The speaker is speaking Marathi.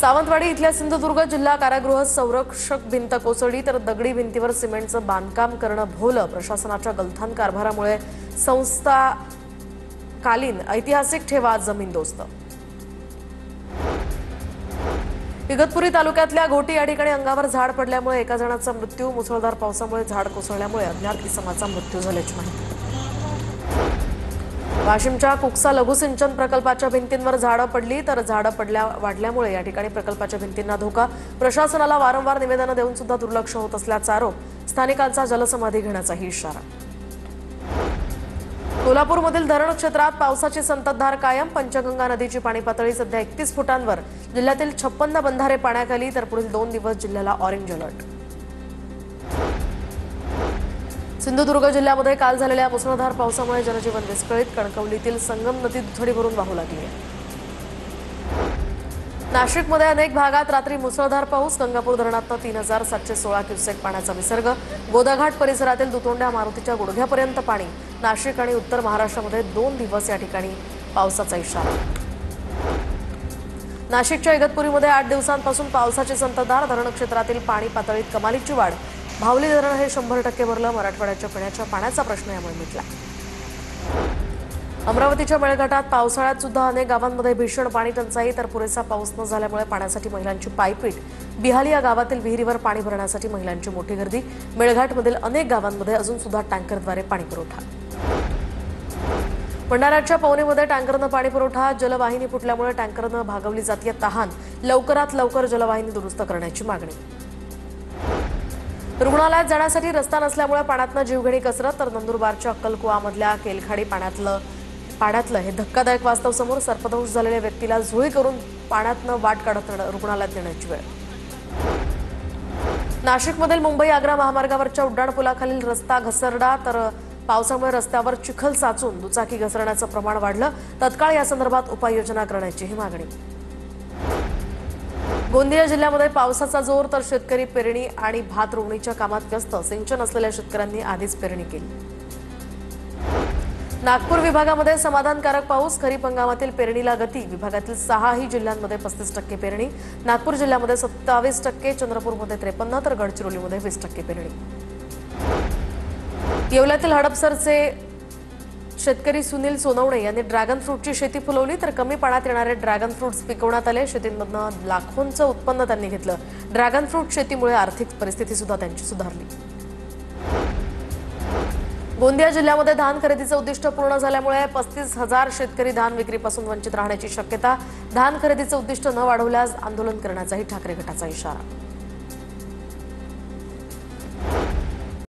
सावंतवाडी इथल्या सिंधुदुर्ग जिल्हा कारागृह संरक्षक भिंत कोसळली तर दगडी भिंतीवर सिमेंटचं बांधकाम करणं भोवलं। प्रशासनाच्या गलथान कारभारामुळे संस्थाकालीन ऐतिहासिक ठेवा जमीनदोस्त। इगतपुरी तालुक्यातल्या घोटी या ठिकाणी अंगावर झाड पडल्यामुळे एका जणाचा मृत्यू। मुसळधार पावसामुळे झाड कोसळल्यामुळे अज्ञात इसमाचा मृत्यू झाल्याची माहिती। वाशिमच्या कुकसा लघुसिंचन प्रकल्पाच्या भिंतींवर झाडं पडली तर झाडं वाढल्यामुळे या ठिकाणी प्रकल्पाच्या भिंतींना धोका। प्रशासनाला वारंवार निवेदनं देऊन सुद्धा दुर्लक्ष होत असल्याचा आरोप। स्थानिकांचा जलसमाधी घेण्याचाही इशारा। कोल्हापूरमधील धरण क्षेत्रात पावसाची संततधार कायम। पंचगंगा नदीची पाणी पातळी सध्या 31 फुटांवर। जिल्ह्यातील 56 बंधारे पाण्याखाली तर पुढील 2 दिवस जिल्ह्याला ऑरेंज अलर्ट। सिंधुदुर्ग जिल्ह्यामध्ये काल झालेल्या मुसळधार पावसामुळे जनजीवन विस्कळीत। कणकवलीतील संगम नदी दुथडी भरून वाहू लागली आहे। नाशिकमध्ये अनेक भागात रात्री मुसळधार पाऊस। गंगापूर धरणातून 3716 क्युसेक पाण्याचा विसर्ग। गोदाघाट परिसरातील दुतोंड्या मारुतीच्या गुडघ्यापर्यंत पाणी। नाशिक आणि उत्तर महाराष्ट्रामध्ये 2 दिवस या ठिकाणी पावसाचा इशारा। नाशिकच्या इगतपुरीमध्ये 8 दिवसांपासून पावसाची संततधार। धरण क्षेत्रातील पाणी पातळीत कमालीची वाढ। भावली धरण हे 100% भरलं। मराठवाड्याच्या पिण्याच्या पाण्याचा प्रश्न यामुळे मिटला। अमरावतीच्या मेळघाटात पावसाळ्यात सुद्धा अनेक गावांमध्ये भीषण पाणी टंचाई तर पुरेसा पाऊस न झाल्यामुळे पाण्यासाठी महिलांची पायपीट। बिहाली या गावातील विहिरीवर पाणी भरण्यासाठी महिलांची मोठी गर्दी। मेळघाटमधील अनेक गावांमध्ये अजून सुद्धा टँकरद्वारे पाणी पुरवठा। भंडाऱ्याच्या पवनीमध्ये टँकरनं पाणी पुरवठा। जलवाहिनी फुटल्यामुळे टँकरनं भागवली जातीय तहान। लवकरात लवकर जलवाहिनी दुरुस्त करण्याची मागणी। रुग्णालयात जाण्यासाठी रस्ता नसल्यामुळे पाण्यातनं जीवघेणी कसरत तर नंदुरबारच्या अक्कलकुवामधल्या केलखाडी पाण्यातलं हे धक्कादायक वास्तव समोर। सर्पदंश झालेल्या व्यक्तीला झोळी करून पाण्यातनं वाट काढत रुग्णालयात नेण्याची वेळ। नाशिकमधील मुंबई आग्रा महामार्गावरच्या उड्डाणपुलाखालील रस्ता घसरला तर पावसामुळे रस्त्यावर चिखल साचून दुचाकी घसरण्याचं प्रमाण वाढलं। तत्काळ या संदर्भात उपाययोजना करण्याचीही मागणी। गोंदिया जिल्ह्यामध्ये पावसाचा जोर तर शेतकरी पेरणी आणि भात रोवणीच्या कामात व्यस्त। सिंचन असलेल्या शेतकऱ्यांनी आधीच पेरणी केली। नागपूर विभागामध्ये समाधानकारक पाऊस। खरीप हंगामातील पेरणीला गती। विभागातील 6ही जिल्ह्यांमध्ये 35% पेरणी। नागपूर जिल्ह्यामध्ये 27%, चंद्रपूरमध्ये 53% तर गडचिरोलीमध्ये 20% पेरणी। येवल्यातील हडपसरचे शेतकरी सुनील सोनवणे यांनी ड्रॅगन फ्रूटची शेती फुलवली तर कमी पाण्यात येणारे ड्रॅगन फ्रूट्स पिकवण्यात आले। शेतीमधनं लाखोंचं उत्पन्न त्यांनी घेतलं। ड्रॅगन फ्रूट शेतीमुळे आर्थिक परिस्थिती सुद्धा त्यांची सुधारली। गोंदिया जिल्ह्यामध्ये धान खरेदीचं उद्दिष्ट पूर्ण झाल्यामुळे 35,000 शेतकरी धान विक्रीपासून वंचित राहण्याची शक्यता। धान खरेदीचं उद्दिष्ट न वाढवल्यास आंदोलन करण्याचाही ठाकरे गटाचा इशारा।